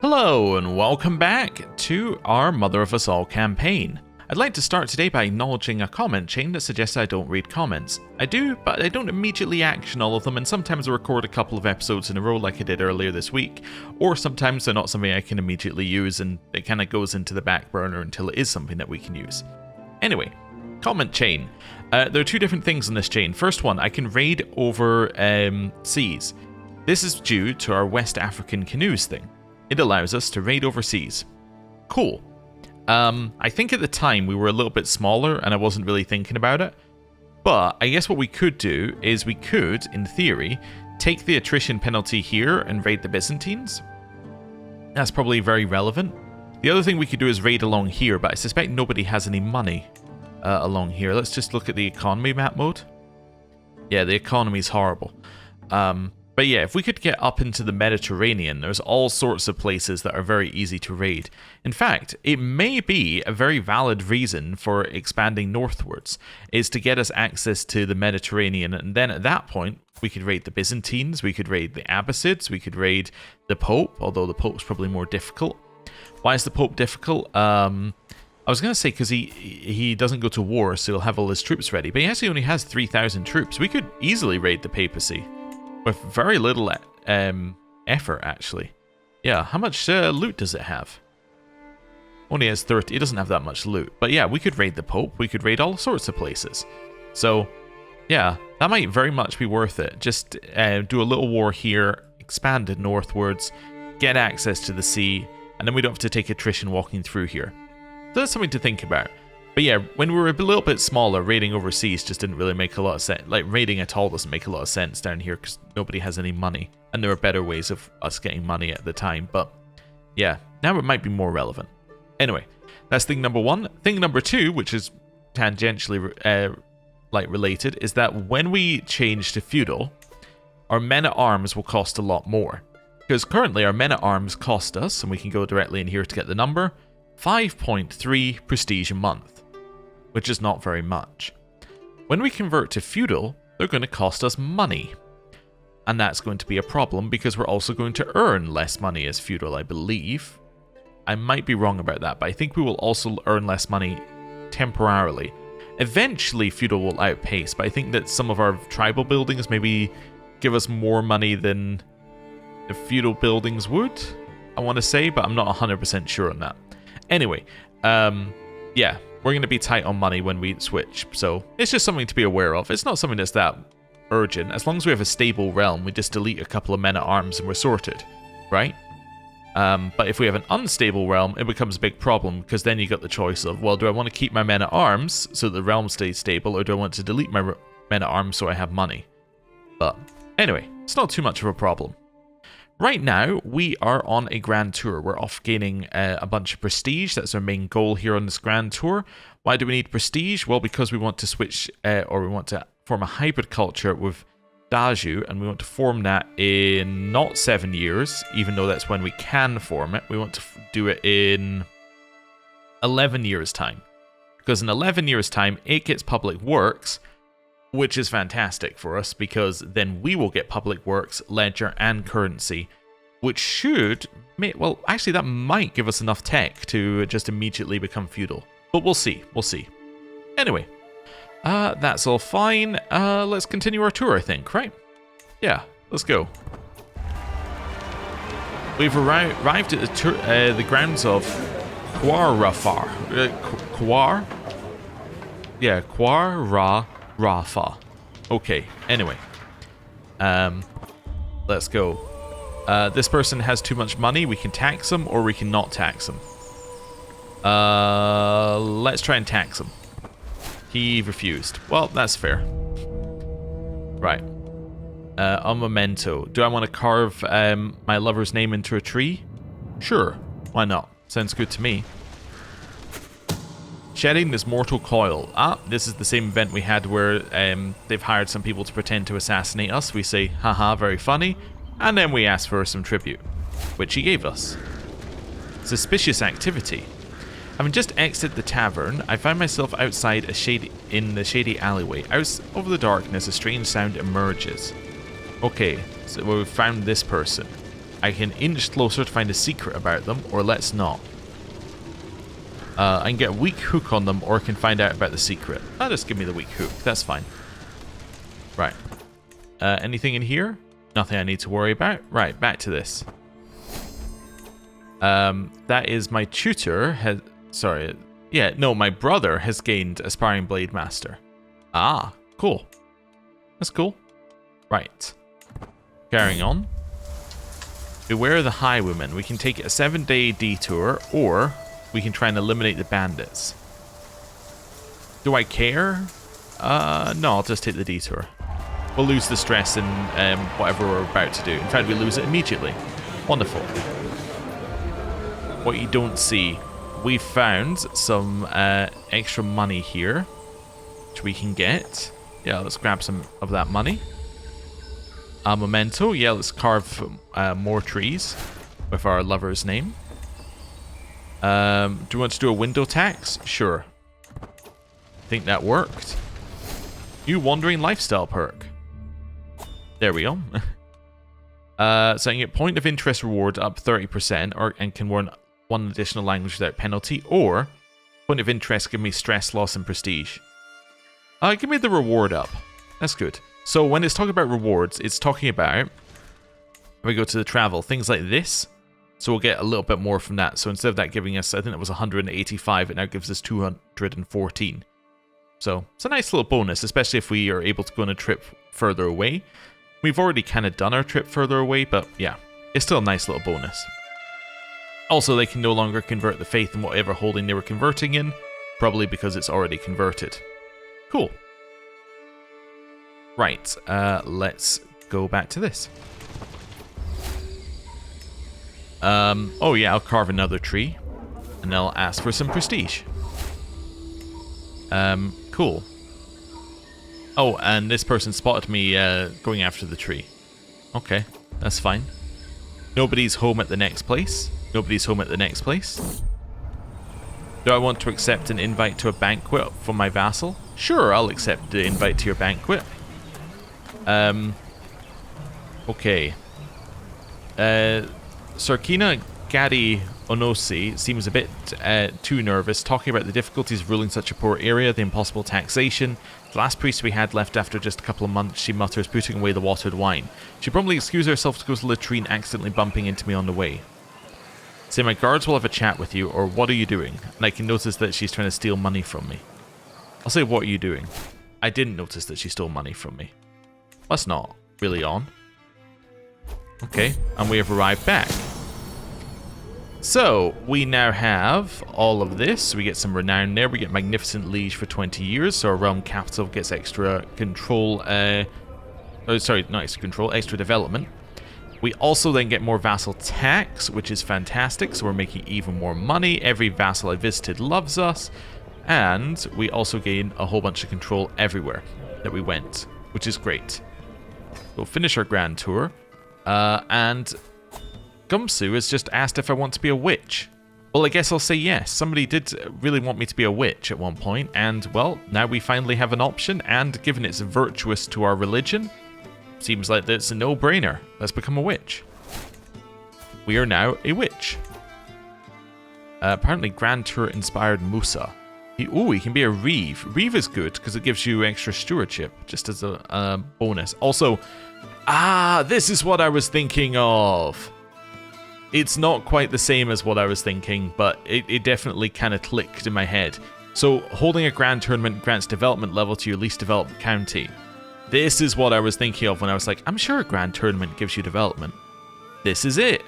Hello and welcome back to our Mother of Us All campaign. I'd like to start today by acknowledging a comment chain that suggests I don't read comments. I do, but I don't immediately action all of them, and sometimes I record a couple of episodes in a row like I did earlier this week, or sometimes they're not something I can immediately use and it kind of goes into the back burner until it is something that we can use. Anyway, comment chain. There are two different things in this chain. First one, I can raid over seas. This is due to our West African canoes thing. It allows us to raid overseas. Cool. I think at the time we were a little bit smaller and I wasn't really thinking about it. But I guess what we could do is we could, in theory, take the attrition penalty here and raid the Byzantines. That's probably very relevant. The other thing we could do is raid along here, but I suspect nobody has any money along here. Let's just look at the economy map mode. Yeah, the economy's horrible. But yeah, if we could get up into the Mediterranean, there's all sorts of places that are very easy to raid. In fact, it may be a very valid reason for expanding northwards, is to get us access to the Mediterranean, and then at that point, we could raid the Byzantines, we could raid the Abbasids, we could raid the Pope, although the Pope's probably more difficult. Why is the Pope difficult? I was going to say because he doesn't go to war, so he'll have all his troops ready, but he actually only has 3,000 troops. We could easily raid the papacy. With very little effort, actually. Yeah, how much loot does it have? Only has 30. It doesn't have that much loot. But yeah, we could raid the Pope. We could raid all sorts of places. So, yeah, that might very much be worth it. Just do a little war here, expand it northwards, get access to the sea, and then we don't have to take attrition walking through here. So that's something to think about. But yeah, when we were a little bit smaller, raiding overseas just didn't really make a lot of sense. Like, raiding at all doesn't make a lot of sense down here because nobody has any money. And there are better ways of us getting money at the time. But yeah, now it might be more relevant. Anyway, that's thing number one. Thing number two, which is tangentially related, is that when we change to feudal, our men-at-arms will cost a lot more. Because currently our men-at-arms cost us, and we can go directly in here to get the number, 5.3 prestige a month. Which is not very much. When we convert to feudal, they're going to cost us money. And that's going to be a problem because we're also going to earn less money as feudal, I believe. I might be wrong about that, but I think we will also earn less money temporarily. Eventually, feudal will outpace, but I think that some of our tribal buildings maybe give us more money than the feudal buildings would, I want to say, but I'm not 100% sure on that. Anyway, yeah. We're going to be tight on money when we switch, so it's just something to be aware of. It's not something that's that urgent. As long as we have a stable realm, we just delete a couple of men-at-arms and we're sorted, right? But if we have an unstable realm, it becomes a big problem, because then you got the choice of, well, do I want to keep my men-at-arms so the realm stays stable, or do I want to delete my men-at-arms so I have money? But anyway, it's not too much of a problem. Right now, we are on a grand tour. We're off gaining a bunch of prestige. That's our main goal here on this grand tour. Why do we need prestige? Well, because we want to switch, or we want to form a hybrid culture with Daju, and we want to form that in not 7 years, even though that's when we can form it. We want to do it in 11 years' time. Because in 11 years' time, it gets public works, which is fantastic for us, because then we will get public works, ledger, and currency, which should well, actually that might give us enough tech to just immediately become feudal. But we'll see, Anyway, that's all fine. Let's continue our tour, I think, right? Yeah, let's go. We've arrived at the grounds of Quarrafar. Rafa. Okay, anyway. Let's go. This person has too much money. We can tax them, or we can not tax them. Let's try and tax him. He refused. Well, that's fair. Right. A memento. Do I want to carve my lover's name into a tree? Sure. Why not? Sounds good to me. Shedding this mortal coil. This is the same event we had where they've hired some people to pretend to assassinate us. We say, haha, very funny. And then we ask for some tribute, which he gave us. Suspicious activity. Having just exited the tavern, I find myself outside in the shady alleyway. Out of the darkness, a strange sound emerges. Okay, so we've found this person. I can inch closer to find a secret about them, or let's not. I can get a weak hook on them, or I can find out about the secret. Just give me the weak hook. That's fine. Right. Anything in here? Nothing I need to worry about. Right, back to this. That is my tutor. Sorry. Yeah, no, my brother has gained Aspiring Blade Master. Ah, cool. That's cool. Right. Carrying on. Beware the Highwaymen. We can take a 7-day detour, or we can try and eliminate the bandits. Do I care? No, I'll just take the detour. We'll lose the stress in whatever we're about to do. In fact, we lose it immediately. Wonderful. What you don't see. We found some extra money here, which we can get. Yeah, let's grab some of that money. Monumental. Yeah, let's carve more trees with our lover's name. Do you want to do a window tax? Sure. I think that worked. New Wandering Lifestyle perk. There we go. So I can get point of interest reward up 30%, and can learn one additional language without penalty, or point of interest give me stress, loss, and prestige. Give me the reward up. That's good. So when it's talking about rewards, it's talking about, if we go to the travel, things like this. So we'll get a little bit more from that. So instead of that giving us, I think it was 185, it now gives us 214. So it's a nice little bonus, especially if we are able to go on a trip further away. We've already kind of done our trip further away, but yeah, it's still a nice little bonus. Also, they can no longer convert the faith in whatever holding they were converting in, probably because it's already converted. Cool. Right, let's go back to this. Oh yeah, I'll carve another tree, and I'll ask for some prestige. Cool. Oh, and this person spotted me going after the tree. Okay, that's fine. Nobody's home at the next place. Nobody's home at the next place. Do I want to accept an invite to a banquet from my vassal? Sure, I'll accept the invite to your banquet. Okay. Sarkina Gadi Onosi seems a bit too nervous, talking about the difficulties of ruling such a poor area, the impossible taxation. The last priest we had left after just a couple of months, she mutters, putting away the watered wine. She probably excused herself to go to the latrine, accidentally bumping into me on the way. Say my guards will have a chat with you, or what are you doing? And I can notice that she's trying to steal money from me. I'll say, what are you doing? I didn't notice that she stole money from me. That's not really on. Okay, and we have arrived back. So, we now have all of this. We get some renown there. We get Magnificent Liege for 20 years. So our realm capital gets extra control. Sorry, not extra control, extra development. We also then get more vassal tax, which is fantastic. So we're making even more money. Every vassal I visited loves us. And we also gain a whole bunch of control everywhere that we went, which is great. We'll finish our grand tour. And Gumsu has just asked if I want to be a witch. Well, I guess I'll say yes. Somebody did really want me to be a witch at one point, and, well, now we finally have an option, and given it's virtuous to our religion, seems like it's a no-brainer. Let's become a witch. We are now a witch. Apparently Grand Tour inspired Musa. He can be a Reeve. Reeve is good, because it gives you extra stewardship, just as a bonus. Also, this is what I was thinking of. It's not quite the same as what I was thinking, but it definitely kind of clicked in my head. So, holding a grand tournament grants development level to your least developed county. This is what I was thinking of when I was like, I'm sure a grand tournament gives you development. This is it.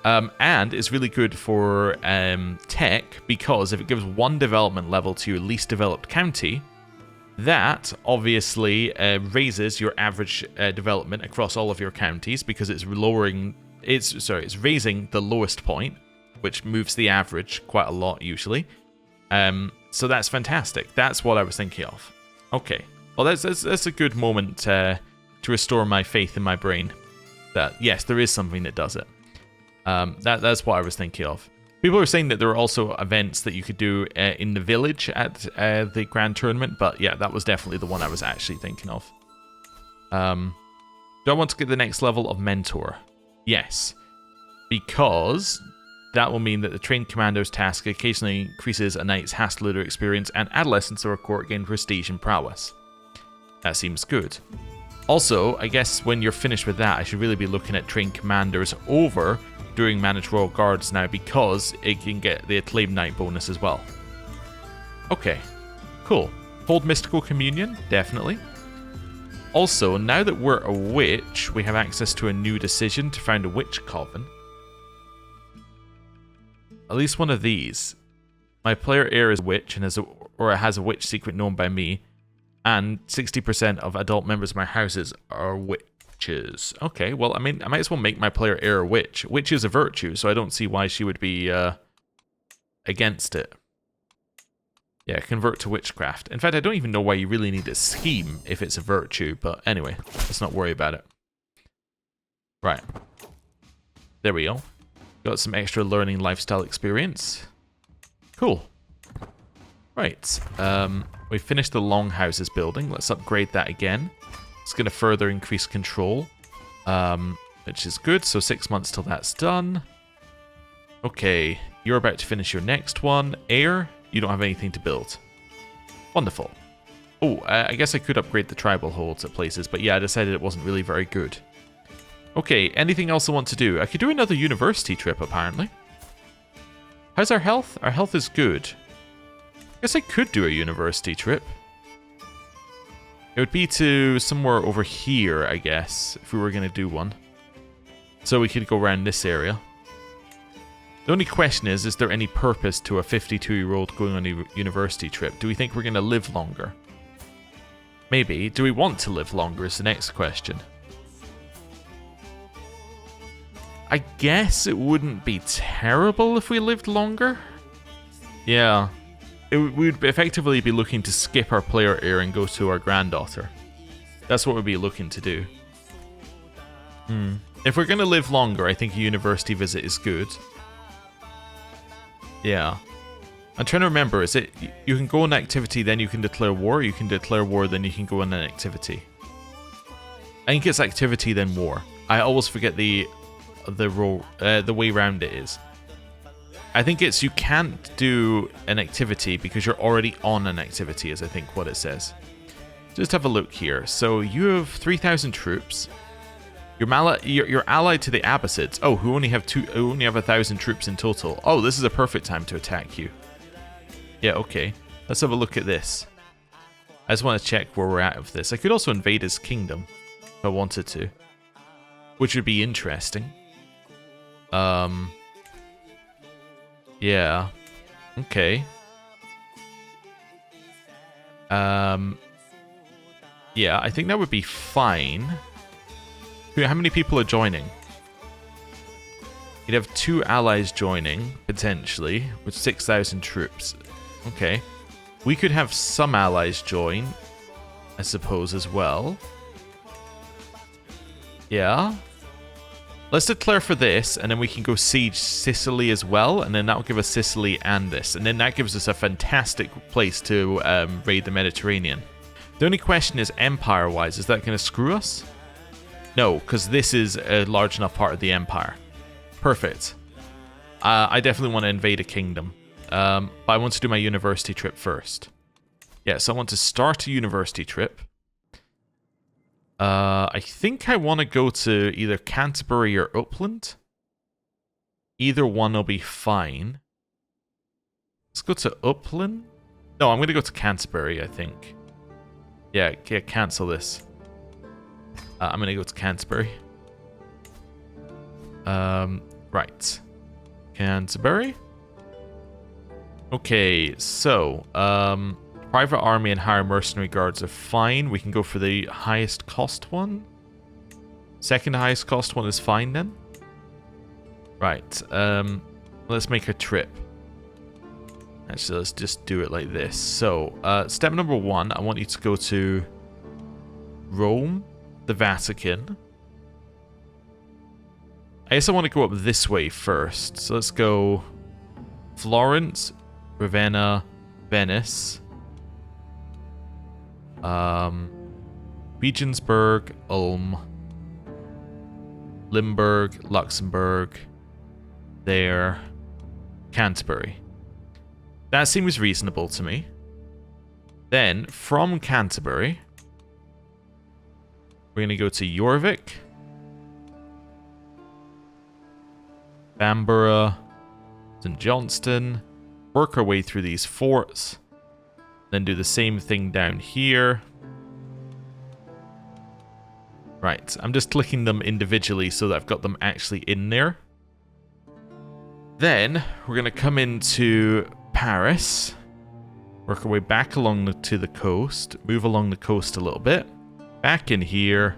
And it's really good for tech, because if it gives one development level to your least developed county, that obviously raises your average development across all of your counties, because it's it's raising the lowest point, which moves the average quite a lot usually. So that's fantastic. That's what I was thinking of. Okay, well that's a good moment to restore my faith in my brain that yes, there is something that does it. That's what I was thinking of. People are saying that there are also events that you could do in the village at the grand tournament, but yeah, that was definitely the one I was actually thinking of. Do I want to get the next level of mentor? Yes. Because that will mean that the trained commando's task occasionally increases a knight's Hastluder experience and adolescence or a court gain prestige and prowess. That seems good. Also, I guess when you're finished with that, I should really be looking at trained commanders over doing managed royal guards now, because it can get the acclaimed knight bonus as well. Okay, cool. Hold mystical communion, definitely. Also, now that we're a witch, we have access to a new decision to found a witch coven. At least one of these. My player heir is a witch and has a witch secret known by me, and 60% of adult members of my houses are witches. Okay, well, I mean, I might as well make my player heir a witch. Witch is a virtue, so I don't see why she would be against it. Yeah, convert to witchcraft. In fact, I don't even know why you really need a scheme if it's a virtue, but anyway, let's not worry about it. Right. There we go. Got some extra learning lifestyle experience. Cool. Right. We finished the longhouses building. Let's upgrade that again. It's going to further increase control, which is good. So 6 months till that's done. Okay, you're about to finish your next one. Heir. You don't have anything to build. Wonderful. Oh, I guess I could upgrade the tribal holds at places, but yeah, I decided it wasn't really very good. Okay, anything else I want to do? I could do another university trip, apparently. How's our health? Our health is good. I guess I could do a university trip. It would be to somewhere over here, I guess, if we were going to do one. So we could go around this area. The only question is there any purpose to a 52-year-old going on a university trip? Do we think we're going to live longer? Maybe. Do we want to live longer is the next question. I guess it wouldn't be terrible if we lived longer. Yeah. We would effectively be looking to skip our player heir and go to our granddaughter. That's what we'd be looking to do. If we're going to live longer, I think a university visit is good. Yeah. I'm trying to remember, is it you can go on activity, then you can declare war, or you can declare war, then you can go on an activity? I think it's activity, then war. I always forget the way around it is. I think it's you can't do an activity because you're already on an activity, is I think what it says. Just have a look here. So you have 3,000 troops. You're allied to the Abbasids. Oh, who only have 1,000 troops in total. Oh, this is a perfect time to attack you. Yeah, okay. Let's have a look at this. I just want to check where we're at with this. I could also invade his kingdom if I wanted to, which would be interesting. Yeah. Okay. Yeah, I think that would be fine. How many people are joining? You'd have 2 allies joining, potentially, with 6,000 troops. Okay. We could have some allies join, I suppose, as well. Yeah. Let's declare for this, and then we can go siege Sicily as well, and then that'll give us Sicily and this. And then that gives us a fantastic place to raid the Mediterranean. The only question is, empire-wise, is that going to screw us? No, because this is a large enough part of the empire. Perfect. I definitely want to invade a kingdom. But I want to do my university trip first. Yeah, so I want to start a university trip. I think I want to go to either Canterbury or Upland. Either one will be fine. Let's go to Upland. No, I'm going to go to Canterbury, I think. Yeah, cancel this. I'm going to go to Canterbury. Right. Canterbury. Okay, so, private army and higher mercenary guards are fine. We can go for the highest cost one. Second highest cost one is fine then. Right, let's make a trip. Actually, let's just do it like this. So, step number 1, I want you to go to Rome, the Vatican. I guess I want to go up this way first. So let's go Florence, Ravenna, Venice, Regensburg, Ulm, Limburg, Luxembourg, there, Canterbury. That seems reasonable to me. Then, from Canterbury, we're going to go to Jorvik, Bamborough, St. Johnston, work our way through these forts, then do the same thing down here. Right, I'm just clicking them individually so that I've got them actually in there. Then, we're going to come into Paris, work our way back along to the coast, move along the coast a little bit, back in here,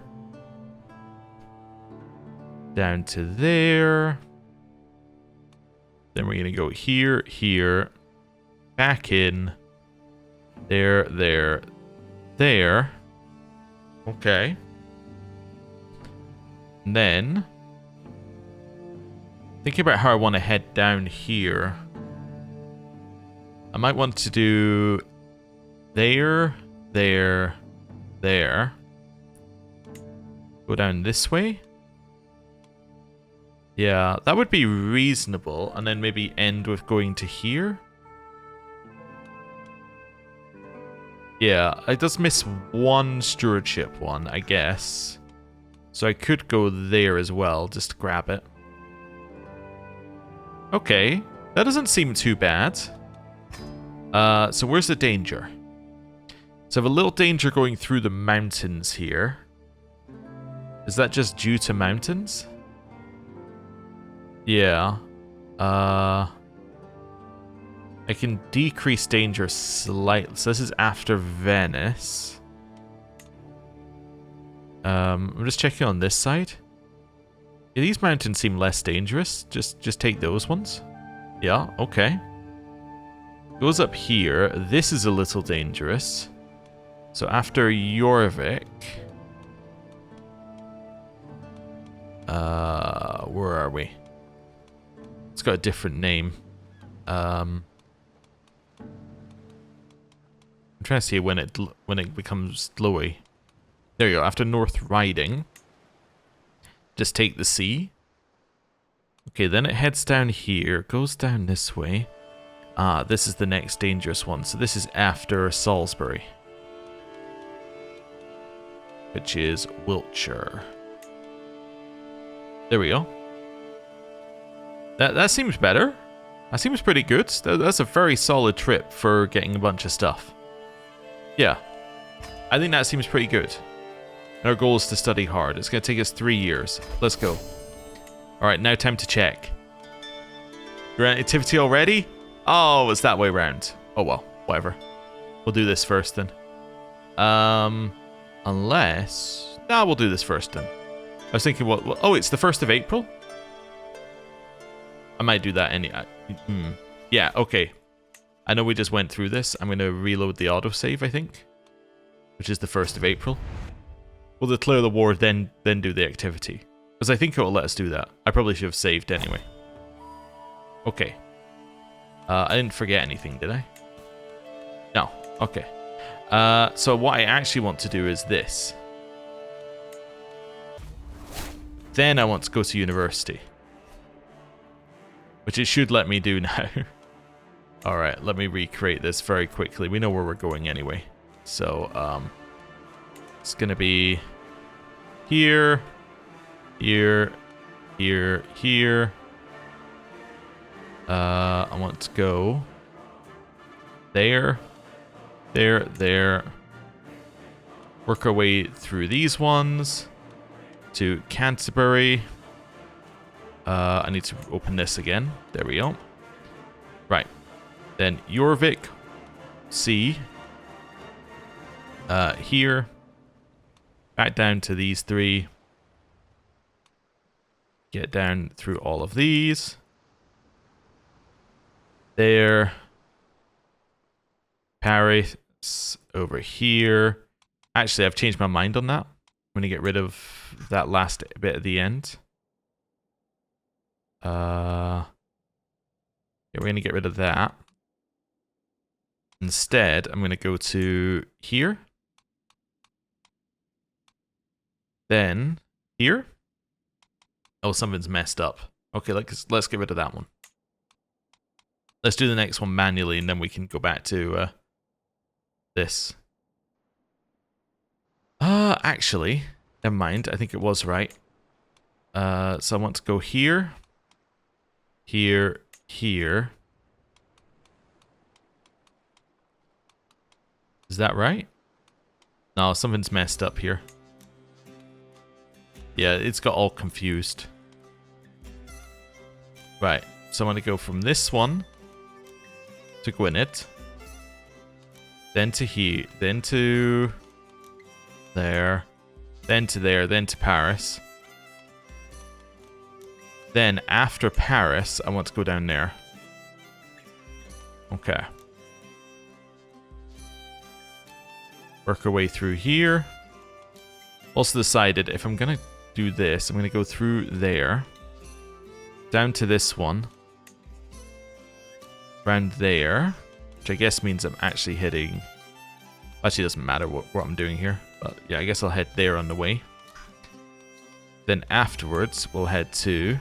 down to there. Then we're going to go here, here, back in, there, there, there. Okay. And then, thinking about how I want to head down here, I might want to do there, there, there. Go down this way. Yeah, that would be reasonable. And then maybe end with going to here. Yeah, it does miss one stewardship one, I guess. So I could go there as well, just to grab it. Okay, that doesn't seem too bad. So where's the danger? So I have a little danger going through the mountains here. Is that just due to mountains? Yeah. I can decrease danger slightly. So this is after Venice. I'm just checking on this side. Yeah, these mountains seem less dangerous. Just take those ones. Yeah, okay. Goes up here. This is a little dangerous. So after Jorvik. Where are we? It's got a different name. I'm trying to see when it becomes Lowy. There you go. After North Riding, just take the sea. Okay, then it heads down here, goes down this way. Ah, this is the next dangerous one. So this is after Salisbury, which is Wiltshire. There we go. That seems better. That seems pretty good. That's a very solid trip for getting a bunch of stuff. Yeah. I think that seems pretty good. Our goal is to study hard. It's going to take us 3 years. Let's go. Alright, now time to check. Grant activity already? Oh, it's that way round. Oh well, whatever. We'll do this first then. Unless... Nah, we'll do this first then. I was thinking, what? Oh, it's the 1st of April? I might do that any... Yeah, okay. I know we just went through this. I'm going to reload the autosave, I think. Which is the 1st of April. We'll declare the war, then do the activity. Because I think it will let us do that. I probably should have saved anyway. Okay. I didn't forget anything, did I? No. Okay. So what I actually want to do is this. Then I want to go to university. Which it should let me do now. Alright, let me recreate this very quickly. We know where we're going anyway. So, it's gonna be here, here, here, here. I want to go there, there, there. Work our way through these ones to Canterbury. I need to open this again. There we go. Right. Then Jorvik, C. Here. Back down to these 3. Get down through all of these. There. Paris over here. Actually, I've changed my mind on that. I'm going to get rid of that last bit at the end. Yeah, we're going to get rid of that. Instead, I'm going to go to here. Then here. Oh, something's messed up. Okay, let's get rid of that one. Let's do the next one manually, and then we can go back to this. Actually, never mind. I think it was right. So I want to go here, here, here. Is that right? No, something's messed up here. Yeah, it's got all confused. Right, so I want to go from this one to Gwynedd, then to here, then to there, then to there, then to Paris. Then after Paris, I want to go down there. Okay. Work our way through here. Also decided if I'm going to do this, I'm going to go through there. Down to this one. Around there. Which I guess means I'm actually heading... Actually, it doesn't matter what I'm doing here. But yeah, I guess I'll head there on the way. Then afterwards, we'll head to...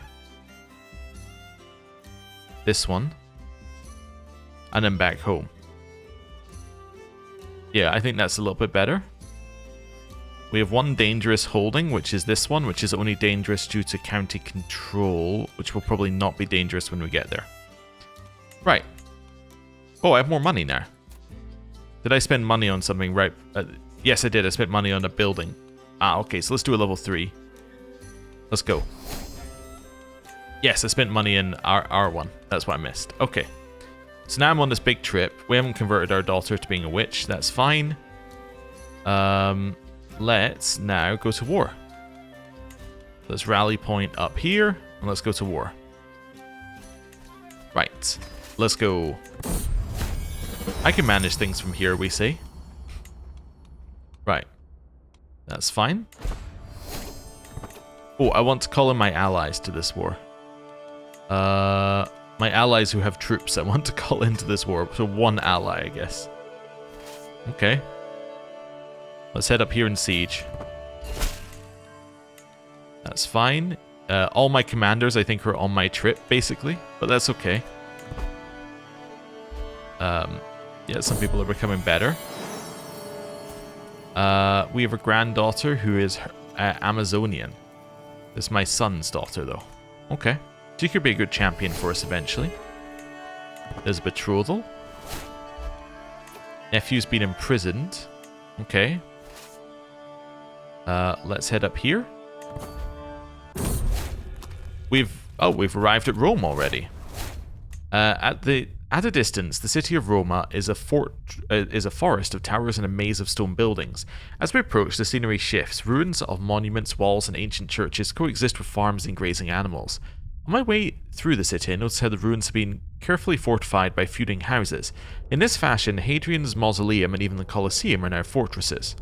this one. And then back home. Yeah, I think that's a little bit better. We have one dangerous holding, which is this one, which is only dangerous due to county control, which will probably not be dangerous when we get there. Right. Oh, I have more money now. Did I spend money on something? Right. Yes, I did. I spent money on a building. Ah, okay. So let's do a level 3. Let's go. Yes, I spent money in R1. That's what I missed. Okay. So now I'm on this big trip. We haven't converted our daughter to being a witch. That's fine. Let's now go to war. Let's rally point up here, and let's go to war. Right. Let's go. I can manage things from here, we say. Right. That's fine. Oh, I want to call in my allies to this war. My allies who have troops I want to call into this war. So one ally, I guess. Okay. Let's head up here and siege. That's fine. All my commanders, I think, are on my trip, basically. But that's okay. Yeah, some people are becoming better. We have a granddaughter who is Amazonian. This is my son's daughter, though. Okay. She could be a good champion for us eventually. There's a betrothal. Nephew's been imprisoned. Okay. Let's head up here. We've arrived at Rome already. At a distance, the city of Roma is a forest of towers and a maze of stone buildings. As we approach, the scenery shifts. Ruins of monuments, walls, and ancient churches coexist with farms and grazing animals. On my way through the city, I noticed how the ruins have been carefully fortified by feuding houses. In this fashion, Hadrian's mausoleum and even the Colosseum are now fortresses.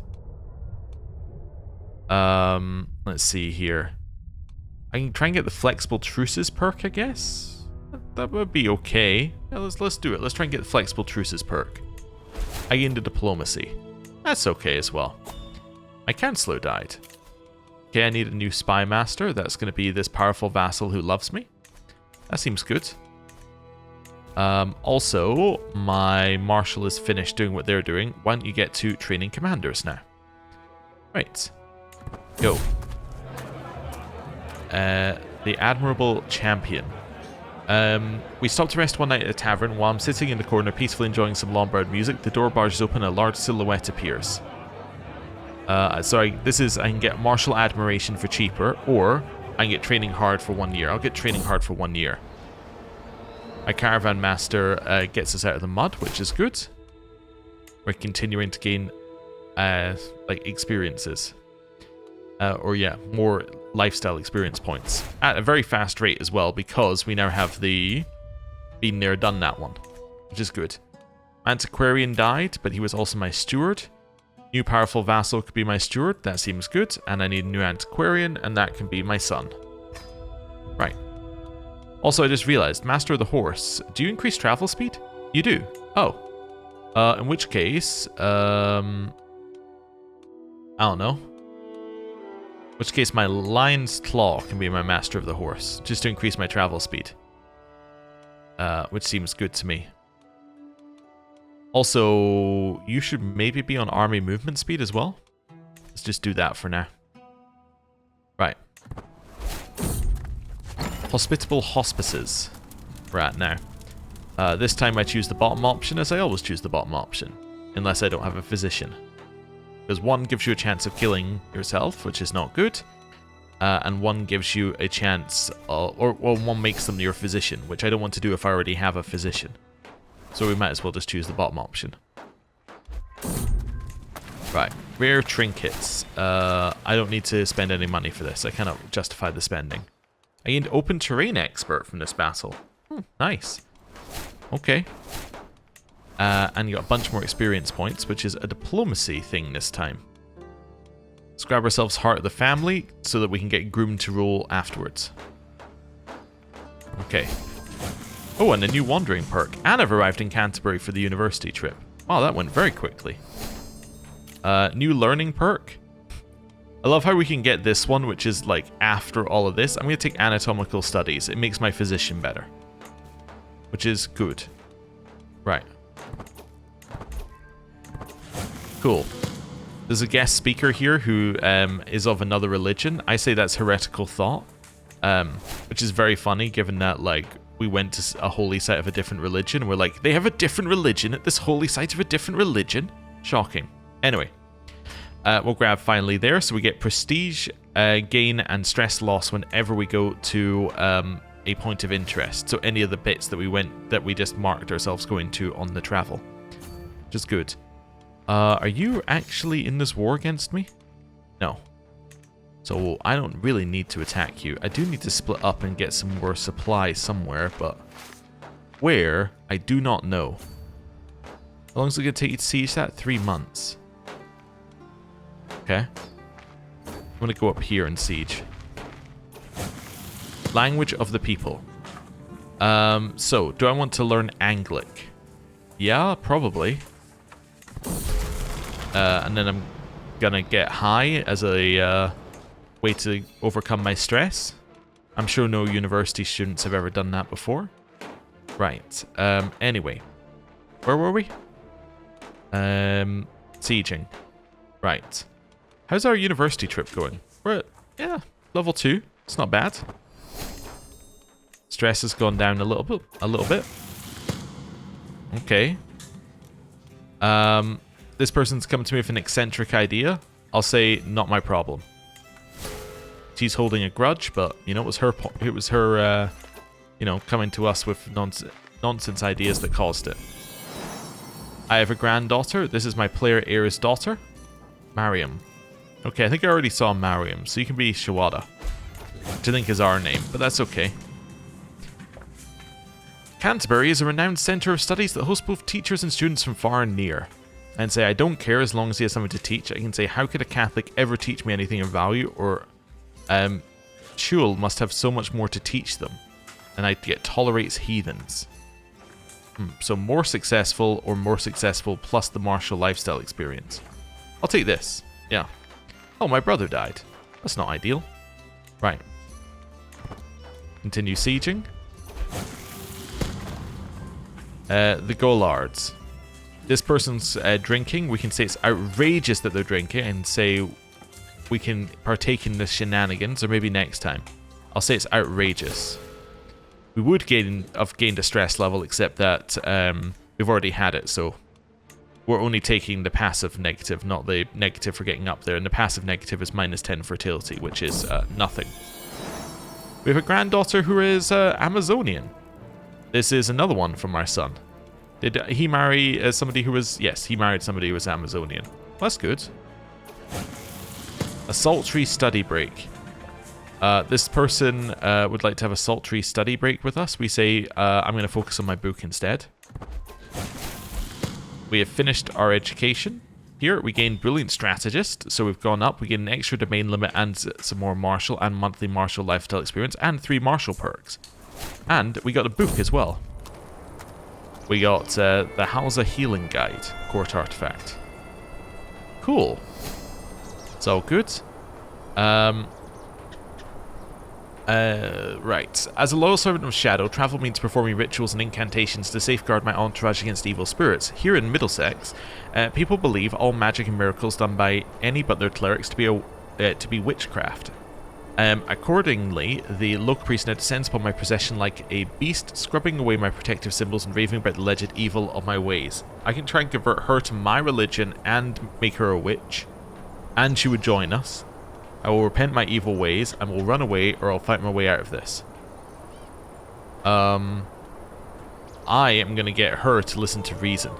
Let's see here. I can try and get the flexible truces perk, I guess. That would be okay. Yeah, let's do it. Let's try and get the flexible truces perk. I gained a diplomacy. That's okay as well. My chancellor died. Okay, I need a new spy master. That's going to be this powerful vassal who loves me. That seems good. Also, my marshal is finished doing what they're doing. Why don't you get to training commanders now? Right. Go. The Admirable Champion. We stopped to rest one night at a tavern. While I'm sitting in the corner peacefully enjoying some Lombard music, the door barges open and a large silhouette appears. Sorry, this is, I can get martial admiration for cheaper, or I can get training hard for 1 year. I'll get training hard for 1 year. My caravan master gets us out of the mud, which is good. We're continuing to gain, like, experiences. Or yeah, more lifestyle experience points. At a very fast rate as well, because we now have the been there, done that one. Which is good. Antiquarian died, but he was also my steward. New powerful vassal could be my steward, that seems good. And I need a new antiquarian, and that can be my son. Right. Also, I just realized, Master of the Horse, do you increase travel speed? You do. Oh. In which case, I don't know. which case my lion's claw can be my master of the horse, just to increase my travel speed. Which seems good to me. Also, you should maybe be on army movement speed as well. Let's just do that for now. Right. Hospitable hospices. We're at now. This time I choose the bottom option, as I always choose the bottom option. Unless I don't have a physician. Because one gives you a chance of killing yourself, which is not good. And one gives you a chance, or one makes them your physician, which I don't want to do if I already have a physician. So we might as well just choose the bottom option. Right, rare trinkets. I don't need to spend any money for this. I cannot justify the spending. I gained open terrain expert from this battle. Nice. Okay. And you got a bunch more experience points, which is a diplomacy thing this time. Let's grab ourselves Heart of the Family so that we can get groomed to rule afterwards. Okay. Oh, and a new wandering perk. And I've arrived in Canterbury for the university trip. Wow, that went very quickly. New learning perk. I love how we can get this one, which is like after all of this. I'm going to take anatomical studies. It makes my physician better. Which is good. Right. Cool. There's a guest speaker here who is of another religion. I say that's heretical thought, which is very funny given that, like, we went to a holy site of a different religion. We're like, they have a different religion at this holy site of a different religion? Shocking. Anyway, we'll grab finally there. So we get prestige gain and stress loss whenever we go to a point of interest. So any of the bits that we just marked ourselves going to on the travel. Which is good. Are you actually in this war against me? No. So I don't really need to attack you. I do need to split up and get some more supplies somewhere, but where, I do not know. How long is it going to take you to siege that? 3 months. Okay. I'm going to go up here and siege. Language of the people. So, do I want to learn Anglic? Yeah, probably. And then I'm gonna get high as a way to overcome my stress. I'm sure no university students have ever done that before. Right. Anyway. Where were we? Sieging. Right. How's our university trip going? We're at, yeah, level 2. It's not bad. Stress has gone down a little bit. Okay. This person's come to me with an eccentric idea. I'll say, not my problem. She's holding a grudge, but, you know, it was her, you know, coming to us with nonsense ideas that caused it. I have a granddaughter. This is my player heir's daughter. Mariam. Okay, I think I already saw Mariam, so you can be Shawada. Which I think is our name, but that's okay. Canterbury is a renowned centre of studies that hosts both teachers and students from far and near. And say, I don't care as long as he has something to teach. I can say, how could a Catholic ever teach me anything of value? Or, Shul must have so much more to teach them. And I get tolerates heathens. So more successful or more successful plus the martial lifestyle experience. I'll take this. Yeah. Oh, my brother died. That's not ideal. Right. Continue sieging. The Gollards. This person's drinking. We can say it's outrageous that they're drinking and say we can partake in the shenanigans, or maybe next time. I'll say it's outrageous. We would have gained a stress level, except that we've already had it, so we're only taking the passive negative, not the negative for getting up there. And the passive negative is -10 fertility, which is nothing. We have a granddaughter who is Amazonian. This is another one from our son. Did he marry somebody who was... Yes, he married somebody who was Amazonian. Well, that's good. A sultry study break. This person would like to have a sultry study break with us. We say, I'm going to focus on my book instead. We have finished our education. Here, we gained Brilliant Strategist, so we've gone up. We get an extra domain limit and some more martial and monthly martial lifestyle experience and 3 martial perks. And we got a book as well. We got the Halza Healing Guide, Court Artifact. Cool. It's all good. Right. As a loyal servant of Shadow, travel means performing rituals and incantations to safeguard my entourage against evil spirits. Here in Middlesex, people believe all magic and miracles done by any but their clerics to be witchcraft. Accordingly, the local priest now descends upon my possession like a beast, scrubbing away my protective symbols and raving about the alleged evil of my ways. I can try and convert her to my religion and make her a witch, and she would join us. I will repent my evil ways and will run away, or I'll fight my way out of this. I am going to get her to listen to reason.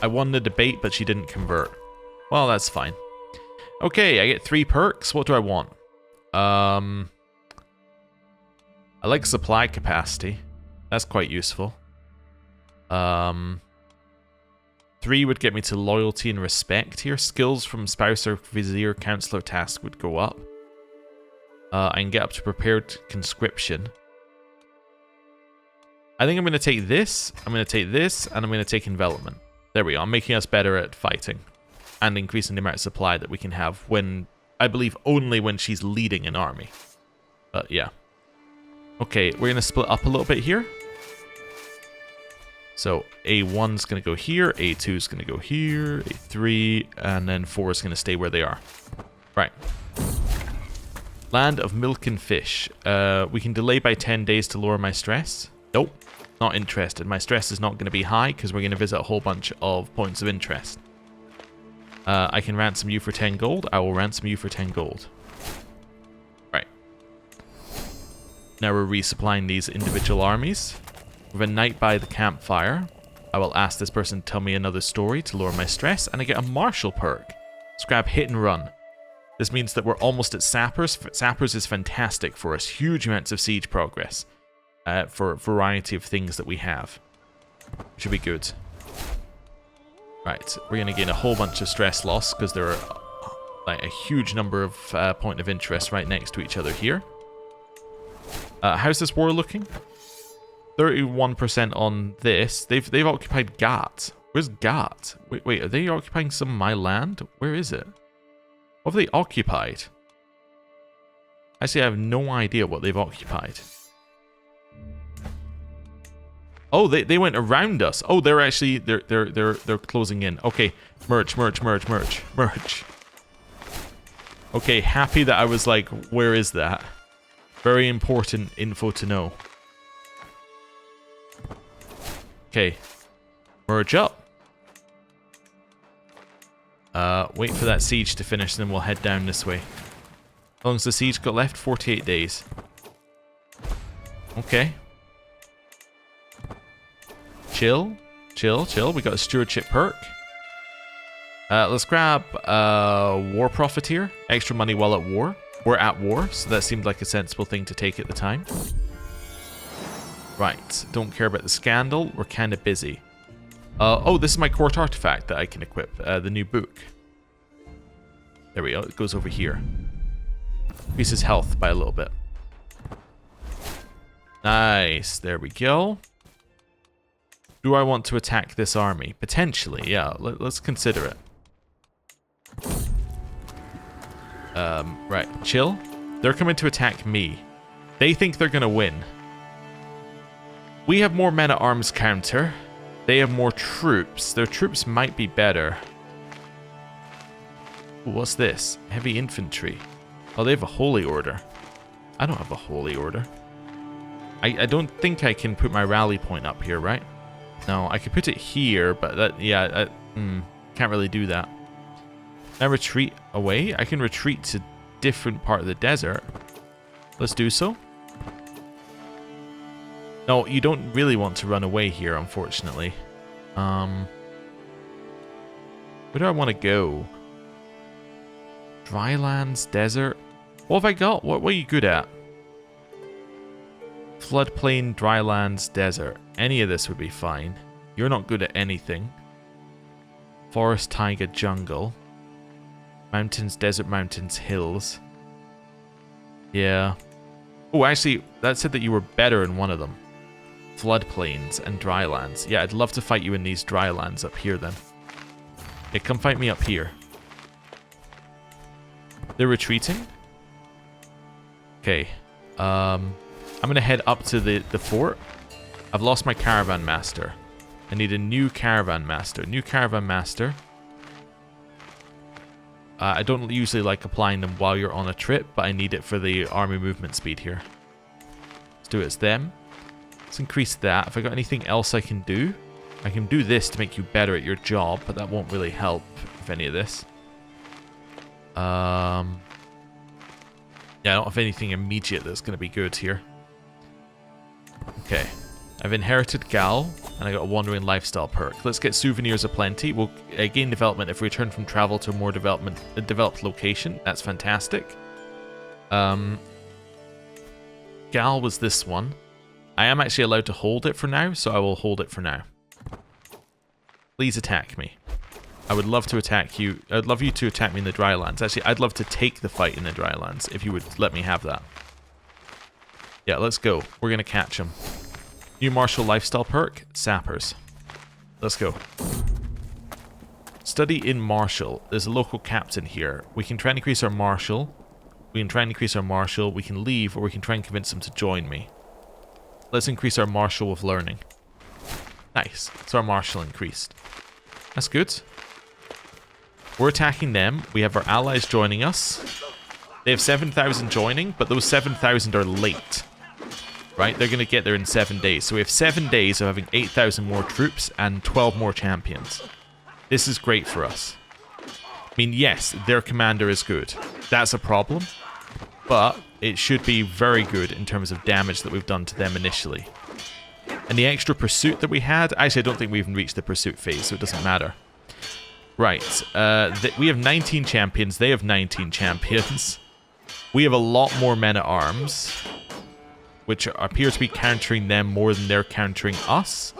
I won the debate, but she didn't convert. Well, that's fine. Okay, I get 3 perks. What do I want? I like supply capacity. That's quite useful. 3 would get me to loyalty and respect here. Skills from spouse or vizier counselor task would go up. I can get up to prepared conscription. I think I'm going to take this, I'm going to take this, and I'm going to take envelopment. There we go. I'm making us better at fighting. And increasing the amount of supply that we can have when, I believe, only when she's leading an army. But yeah. Okay, we're going to split up a little bit here. So A1's going to go here, A2's going to go here, A3, and then 4 is going to stay where they are. Right. Land of milk and fish. We can delay by 10 days to lower my stress. Nope, not interested. My stress is not going to be high because we're going to visit a whole bunch of points of interest. I can ransom you for 10 gold. I will ransom you for 10 gold. Right. Now we're resupplying these individual armies. With a night by the campfire, I will ask this person to tell me another story to lower my stress, and I get a martial perk. Let's grab hit and run. This means that we're almost at sappers. Sappers is fantastic for us. Huge amounts of siege progress for a variety of things that we have. Should be good. Right, we're going to gain a whole bunch of stress loss because there are like a huge number of point of interest right next to each other here. How's this war looking? 31% on this. They've occupied Gat. Where's Gat? Wait, are they occupying some of my land? Where is it? What have they occupied? Actually, I have no idea what they've occupied. Oh, they went around us. Oh, they're actually they're closing in. Okay, merge. Okay, happy that I was like, where is that? Very important info to know. Okay, merge up. Wait for that siege to finish, then we'll head down this way. How long's the siege got left? 48 days. Okay. Chill. We got a stewardship perk. Let's grab War Profiteer. Extra money while at war. We're at war, so that seemed like a sensible thing to take at the time. Right, don't care about the scandal. We're kind of busy. Oh, this is my court artifact that I can equip. The new book. There we go. It goes over here. Increases health by a little bit. Nice. There we go. Do I want to attack this army? Potentially, yeah. Let's consider it. Right. Chill. They're coming to attack me. They think they're going to win. We have more men-at-arms counter. They have more troops. Their troops might be better. Ooh, what's this? Heavy infantry. Oh, they have a holy order. I don't have a holy order. I don't think I can put my rally point up here, right? No, I could put it here, but that, yeah, can't really do that. Can I retreat away? I can retreat to different part of the desert. Let's do so. No, you don't really want to run away here, unfortunately. Where do I want to go? Drylands, desert. What have I got? What are you good at? Floodplain, drylands, desert. Any of this would be fine. You're not good at anything. Forest, taiga, jungle. Mountains, desert, mountains, hills. Yeah. Oh, actually, that said that you were better in one of them. Floodplains and drylands. Yeah, I'd love to fight you in these drylands up here then. Yeah, come fight me up here. They're retreating. Okay. I'm going to head up to the fort. I've lost my caravan master. I need a new caravan master. New caravan master. I don't usually like applying them while you're on a trip, but I need it for the army movement speed here. Let's do it as them. Let's increase that. If I got anything else I can do, I can do this to make you better at your job, but that won't really help with any of this. Yeah, I don't have anything immediate that's going to be good here. Okay. I've inherited Gal, and I got a wandering lifestyle perk. Let's get souvenirs aplenty. We'll gain development if we return from travel to a more developed location. That's fantastic. Gal was this one. I am actually allowed to hold it for now, so I will hold it for now. Please attack me. I would love to attack you. I'd love you to attack me in the Drylands. Actually, I'd love to take the fight in the Drylands if you would let me have that. Yeah, let's go. We're going to catch him. New martial lifestyle perk, sappers. Let's go. Study in martial. There's a local captain here. We can try and increase our martial. We can leave, or we can try and convince him to join me. Let's increase our martial with learning. Nice. So our martial increased. That's good. We're attacking them. We have our allies joining us. They have 7,000 joining, but those 7,000 are late. Right? They're going to get there in 7 days. So we have 7 days of having 8,000 more troops and 12 more champions. This is great for us. I mean, yes, their commander is good. That's a problem. But it should be very good in terms of damage that we've done to them initially. And the extra pursuit that we had... Actually, I don't think we even reached the pursuit phase, so it doesn't matter. Right. We have 19 champions. They have 19 champions. We have a lot more men-at-arms, which appear to be countering them more than they're countering us,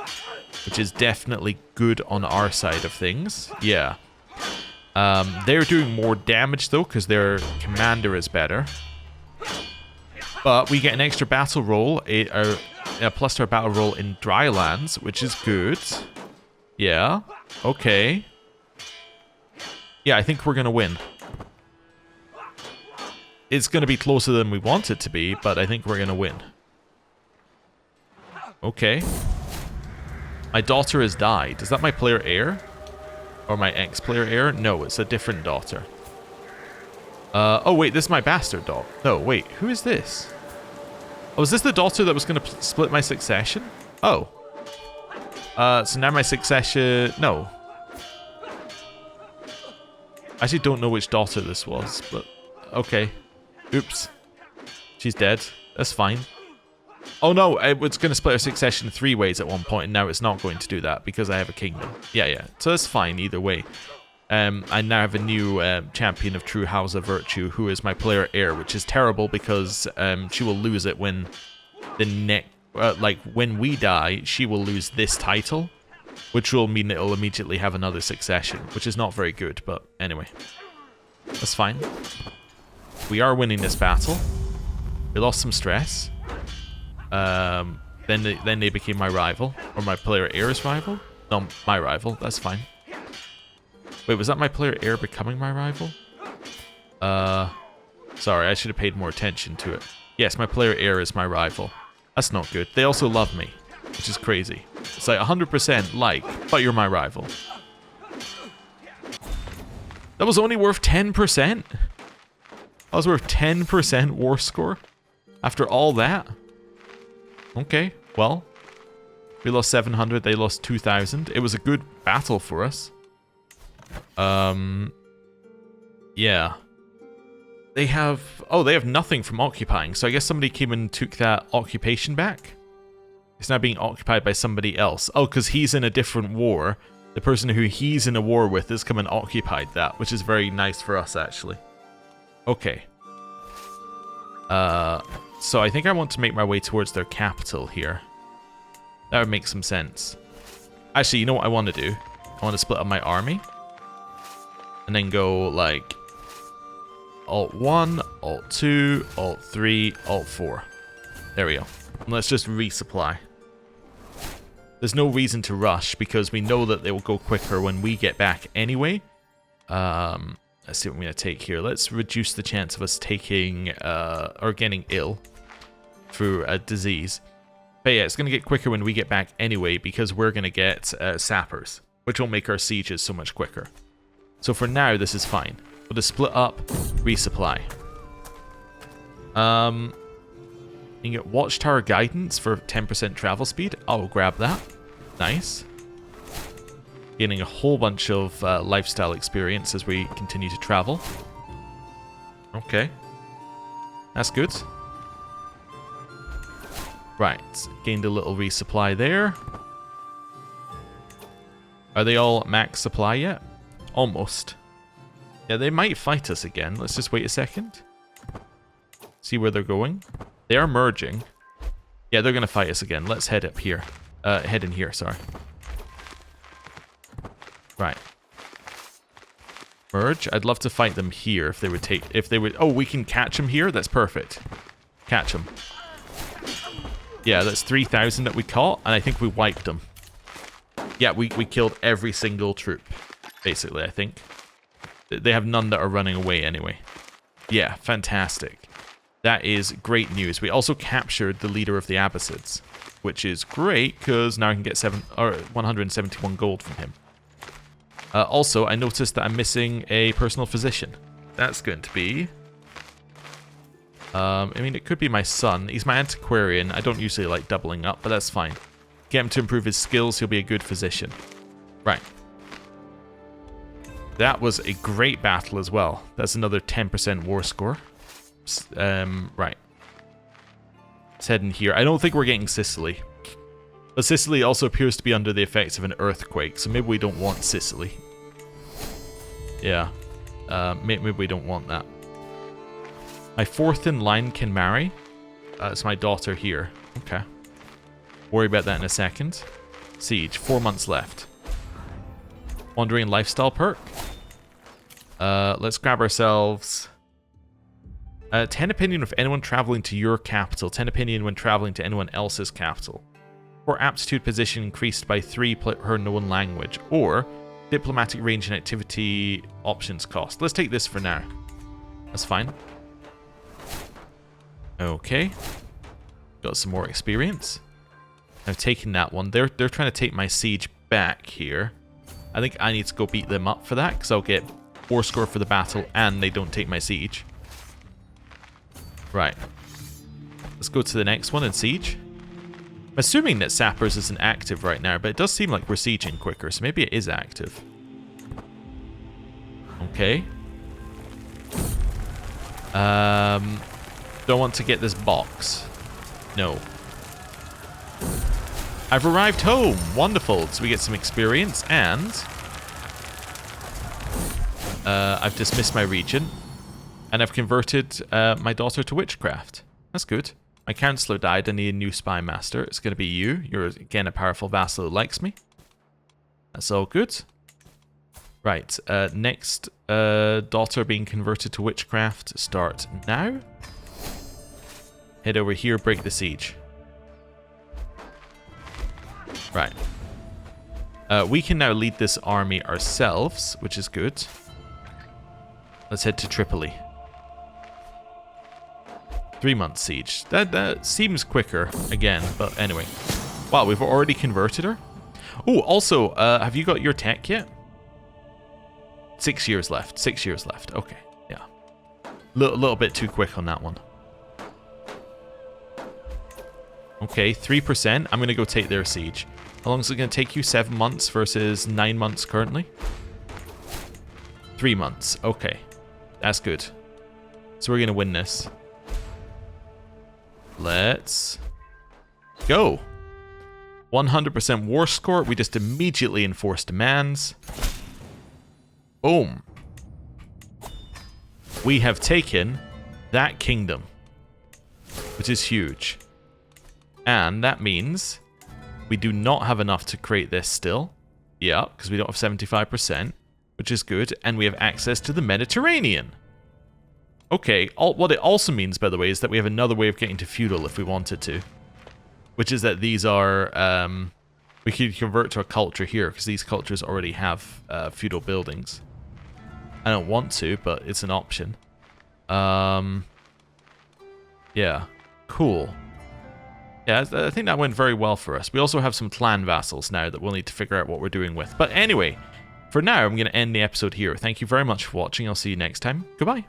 which is definitely good on our side of things. Yeah. They're doing more damage, though, because their commander is better. But we get an extra battle roll, plus to our battle roll in Drylands, which is good. Yeah. Okay. Yeah, I think we're going to win. It's going to be closer than we want it to be, but I think we're going to win. Okay. My daughter has died. Is that my player heir? Or my ex-player heir? No, it's a different daughter. Oh, wait, this is my bastard daughter. No, wait, who is this? Oh, is this the daughter that was going to split my succession? Oh. So now my succession... No. I actually don't know which daughter this was, but... Okay. Oops. She's dead. That's fine. Oh no, it was going to split our succession 3 ways at one point, and now it's not going to do that because I have a kingdom. Yeah. So that's fine either way. I now have a new champion of true House of Virtue, who is my player heir, which is terrible because she will lose it when when we die, she will lose this title, which will mean it'll immediately have another succession, which is not very good, but anyway. That's fine. We are winning this battle. We lost some stress. Then they became my rival, or my player heir's rival. No, my rival. That's fine. Wait, was that my player heir becoming my rival? Sorry, I should have paid more attention to it. Yes, my player heir is my rival. That's not good. They also love me, which is crazy. It's like 100% like, but you're my rival. That was only worth 10%? That was worth 10% war score? After all that? Okay, well. We lost 700, they lost 2,000. It was a good battle for us. Yeah. They have... Oh, they have nothing from occupying. So I guess somebody came and took that occupation back. It's now being occupied by somebody else. Oh, because he's in a different war. The person who he's in a war with has come and occupied that, which is very nice for us, actually. Okay. So I think I want to make my way towards their capital here. That would make some sense. Actually, you know what I want to do? I want to split up my army. And then go, like... Alt 1, Alt 2, Alt 3, Alt 4. There we go. And let's just resupply. There's no reason to rush, because we know that they will go quicker when we get back anyway. Let's see what I'm going to take here. Let's reduce the chance of us taking or getting ill through a disease. But yeah, it's going to get quicker when we get back anyway, because we're going to get sappers, which will make our sieges so much quicker. So for now, this is fine. We'll just split up, resupply. You can get Watchtower Guidance for 10% travel speed. I'll grab that. Nice. Gaining a whole bunch of lifestyle experience as we continue to travel. Okay. That's good. Right. Gained a little resupply there. Are they all max supply yet? Almost. Yeah, they might fight us again. Let's just wait a second. See where they're going. They are merging. Yeah, they're going to fight us again. Let's head up here. Head in here, sorry. Right. Merge. I'd love to fight them here if they would take... If they would... Oh, we can catch them here? That's perfect. Catch them. Yeah, that's 3,000 that we caught, and I think we wiped them. Yeah, we killed every single troop, basically, I think. They have none that are running away anyway. Yeah, fantastic. That is great news. We also captured the leader of the Abbasids, which is great, because now I can get 171 gold from him. Also, I noticed that I'm missing a personal physician. That's going to be... I mean, it could be my son. He's my antiquarian. I don't usually like doubling up, but that's fine. Get him to improve his skills, he'll be a good physician. Right. That was a great battle as well. That's another 10% war score. Right. Let's head in here. I don't think we're getting Sicily. But Sicily also appears to be under the effects of an earthquake, so maybe we don't want Sicily. Yeah. Maybe we don't want that. My fourth in line can marry. It's my daughter here. Okay. Worry about that in a second. Siege. 4 months left. Wandering lifestyle perk. Let's grab ourselves... 10 opinion of anyone traveling to your capital. 10 opinion when traveling to anyone else's capital. Or aptitude position increased by 3 per known language. Or diplomatic range and activity options cost. Let's take this for now. That's fine. Okay. Got some more experience. I've taken that one. They're trying to take my siege back here. I think I need to go beat them up for that, because I'll get 4 score for the battle and they don't take my siege. Right. Let's go to the next one in siege. I'm assuming that Sappers isn't active right now, but it does seem like we're sieging quicker, so maybe it is active. Okay. Don't want to get this box. No. I've arrived home. Wonderful. So we get some experience, and I've dismissed my region, and I've converted my daughter to Witchcraft. That's good. My counselor died. I need a new spy master. It's going to be you. You're, again, a powerful vassal who likes me. That's all good. Right. Next daughter being converted to Witchcraft. Start now. Head over here. Break the siege. Right. We can now lead this army ourselves, which is good. Let's head to Tripoli. 3 months siege. That seems quicker again, but anyway. Wow, we've already converted her. Oh, also, have you got your tech yet? 6 years left. 6 years left. Okay, yeah. Little bit too quick on that one. Okay, 3%. I'm going to go take their siege. How long is it going to take you? 7 months versus 9 months currently? 3 months. Okay. That's good. So we're going to win this. Let's go. 100% war score. We just immediately enforce demands. Boom. We have taken that kingdom, which is huge. And that means we do not have enough to create this still. Yeah, because we don't have 75%, which is good. And we have access to the Mediterranean. Okay, what it also means, by the way, is that we have another way of getting to feudal if we wanted to. Which is that these are... we could convert to a culture here, because these cultures already have feudal buildings. I don't want to, but it's an option. Yeah, cool. Yeah, I think that went very well for us. We also have some clan vassals now that we'll need to figure out what we're doing with. But anyway, for now, I'm going to end the episode here. Thank you very much for watching. I'll see you next time. Goodbye.